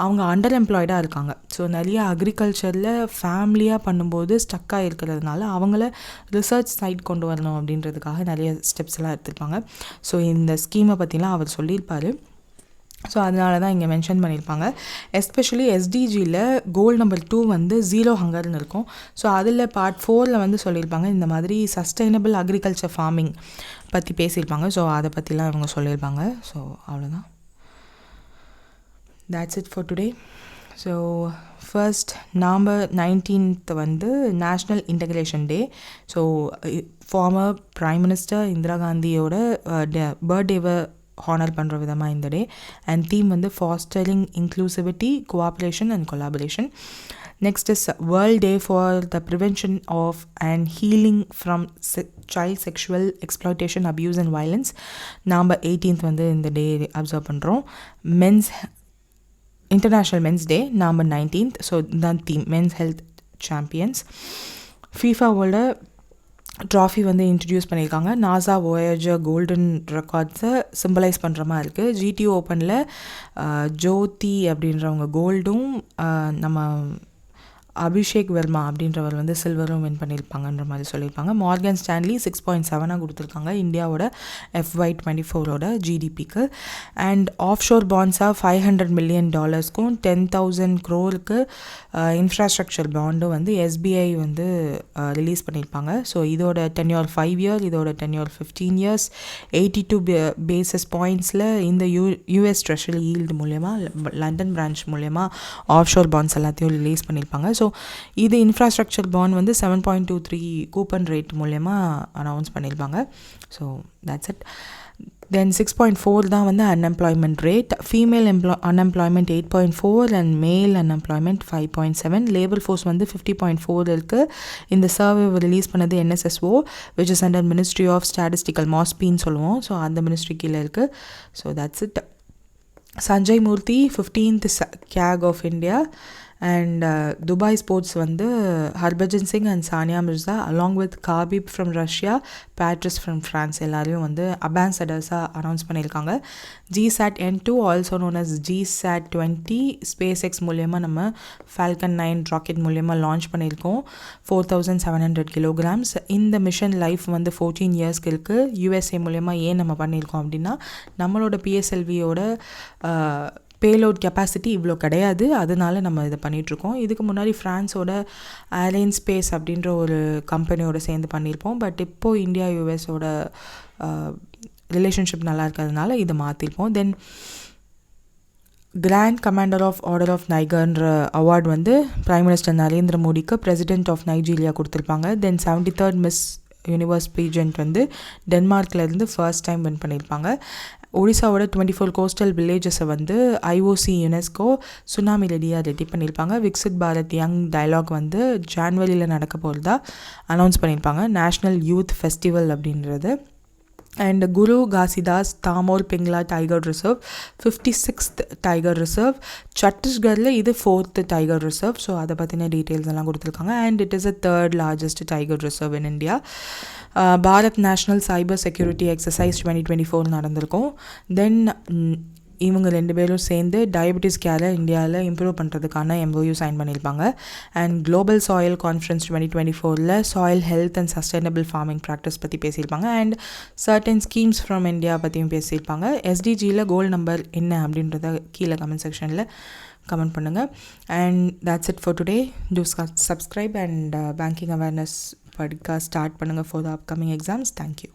அவங்க அண்டர் எம்ப்ளாய்டாக இருக்காங்க. ஸோ நிறைய அக்ரிகல்ச்சரில் ஃபேமிலியாக பண்ணும்போது ஸ்டக்காக இருக்கிறதுனால அவங்கள ரிசர்ச் சைட் கொண்டு வரணும் அப்படின்றதுக்காக நிறைய ஸ்டெப்ஸ் எல்லாம் எடுத்துருப்பாங்க. ஸோ இந்த ஸ்கீமை பற்றிலாம் அவர் சொல்லியிருப்பார். ஸோ அதனால தான் இங்கே மென்ஷன் பண்ணியிருப்பாங்க. எஸ்பெஷலி எஸ்டிஜியில் கோல் நம்பர் 2 வந்து 0 ஹங்கர்னு இருக்கும். ஸோ அதில் பார்ட் 4 வந்து சொல்லியிருப்பாங்க இந்த மாதிரி சஸ்டைனபிள் அக்ரிகல்ச்சர் ஃபார்மிங் பற்றி பேசியிருப்பாங்க. ஸோ அதை பற்றிலாம் இவங்க சொல்லியிருப்பாங்க. ஸோ அவ்வளோதான். that's it for today. So first November 19th வந்து national integration day. So former prime minister Indira காந்தியோட பர்த்டேவை ஹானர் பண்ணுற விதமாக இந்த டே. அண்ட் தீம் வந்து fostering inclusivity, cooperation and collaboration. Next is world day for the prevention of and healing from child sexual exploitation, abuse and violence. November 18th வந்து இந்த day observe பண்ணுறோம். International men's day November 19th. So தான் theme men's health champions. ஃபீஃபாவோட trophy வந்து introduce பண்ணியிருக்காங்க. NASA வோயேஜர் golden ரெக்கார்ட்ஸை symbolise பண்ணுற மாதிரி இருக்குது. ஜிடி ஓப்பனில் ஜோதி அப்படின்றவங்க கோல்டும் நம்ம அபிஷேக் வர்மா அப்படின்றவர் வந்து சில்வரும் வின் பண்ணியிருப்பாங்கன்ற மாதிரி சொல்லியிருப்பாங்க. மார்கன் ஸ்டான்லி 6.7 கொடுத்துருக்காங்க இந்தியாவோட FY24 ஜிடிபிக்கு. அண்ட் ஆஃப் ஷோர் பாண்ட்ஸாக $500 million 10,000 crore இன்ஃப்ராஸ்ட்ரக்சர் பாண்டும் வந்து எஸ்பிஐ வந்து ரிலீஸ் பண்ணியிருப்பாங்க. ஸோ இதோட டென்யூர் 5 years, இதோட டென்யூர் 15 years, 82 basis points இந்த யூஎஸ் ட்ரெஷரி ஈல்டு மூலயமா லண்டன் பிரான்ச் மூலயமா ஆஃப் ஷோர் பாண்ட்ஸ் எல்லாத்தையும் ரிலீஸ் பண்ணியிருப்பாங்க. ஸோ இது இன்ஃப்ராஸ்ட்ரக்சர் பாண்ட் வந்து 7.23 கூப்பன் ரேட் மூலயமா அனௌன்ஸ் பண்ணியிருப்பாங்க. So that's it. தென் 6.4 தான் வந்து unemployment rate. Female unemployment 8.4 and மேல் அன்எம்ப்ளாய்மெண்ட் 5.7. லேபர் ஃபோர்ஸ் வந்து 50.4 இருக்குது. இந்த சர்வே ரிலீஸ் பண்ணது NSSO which is under Ministry of Statistical, MOSPன்னு சொல்லுவோம். ஸோ அந்த மினிஸ்ட்ரி கீழே இருக்குது. So that's it. Sanjay Murthy 15th CAG of India. And Dubai sports வந்து Harbhajan Singh and Sania Mirza along with Khabib from Russia, Patrice from France எல்லாரையும் வந்து அம்பாசடர்ஸாக அனௌன்ஸ் பண்ணியிருக்காங்க. GSAT N2 also known as GSAT 20 SpaceX மூலயமா நம்ம ஃபால்கன் 9 ராக்கெட் மூலயமா லான்ச் பண்ணியிருக்கோம். 4,700 kilograms. இந்த மிஷன் லைஃப் வந்து 14 yearsக்கு இருக்குது. USA மூலயமா ஏன் நம்ம பண்ணியிருக்கோம் அப்படின்னா நம்மளோட PSLVயோட பேலோட் கெப்பாசிட்டி இவ்வளோ கிடையாது, அதனால நம்ம இதை பண்ணிகிட்ருக்கோம். இதுக்கு முன்னாடி ஃப்ரான்ஸோட ஏர்லைன் ஸ்பேஸ் அப்படின்ற ஒரு கம்பெனியோட சேர்ந்து பண்ணியிருப்போம். பட் இப்போது இந்தியா யூஎஸோட ரிலேஷன்ஷிப் நல்லா இருக்கிறதுனால இதை மாற்றிருப்போம். Then grand commander of order of நைகர்ன்ற அவார்டு வந்து பிரைம் மினிஸ்டர் நரேந்திர மோடிக்கு பிரசிடென்ட் ஆஃப் நைஜீரியா கொடுத்துருப்பாங்க. தென் 73rd மிஸ் யூனிவர்ஸ் பீஜென்ட் வந்து டென்மார்க்லேருந்து ஃபர்ஸ்ட் டைம் வின் பண்ணியிருப்பாங்க. ஒடிசாவோட 24 கோஸ்டல் வில்லேஜஸை வந்து IOC UNESCO சுனாமி ரெடி பண்ணியிருப்பாங்க. விக்சிட் பாரத் யங் டயலாக் வந்து ஜான்வரியில் நடக்க போகிறதா அனௌன்ஸ் பண்ணியிருப்பாங்க. நேஷ்னல் யூத் ஃபெஸ்டிவல் அப்படின்றது. And Guru Ghasidas Tamor Pingla tiger reserve 56th tiger reserve. சத்தீஸ்கரில் இது 4th டைகர் ரிசர்வ். ஸோ அதை பற்றின டீட்டெயில்ஸ் எல்லாம் கொடுத்துருக்காங்க. And it is a 3rd largest tiger reserve in India. Bharat national cyber security exercise 2024 நடந்திருக்கும். தென் இவங்க 2 பேரும் சேர்ந்து டயபெட்டிஸ் கேரை இந்தியாவில் இம்ப்ரூவ் பண்ணுறதுக்கான MOU சைன் பண்ணியிருப்பாங்க. And global soil conference 2024 soil health and sustainable farming practice பற்றி பேசியிருப்பாங்க. And certain schemes from India பற்றியும் பேசியிருப்பாங்க. SDGயில் கோல் நம்பர் என்ன அப்படின்றத கீழே கமெண்ட் செக்ஷனில் கமெண்ட் பண்ணுங்கள். And that's it for today. Do subscribe and banking awareness podcast start பண்ணுங்கள் for the upcoming exams. Thank you.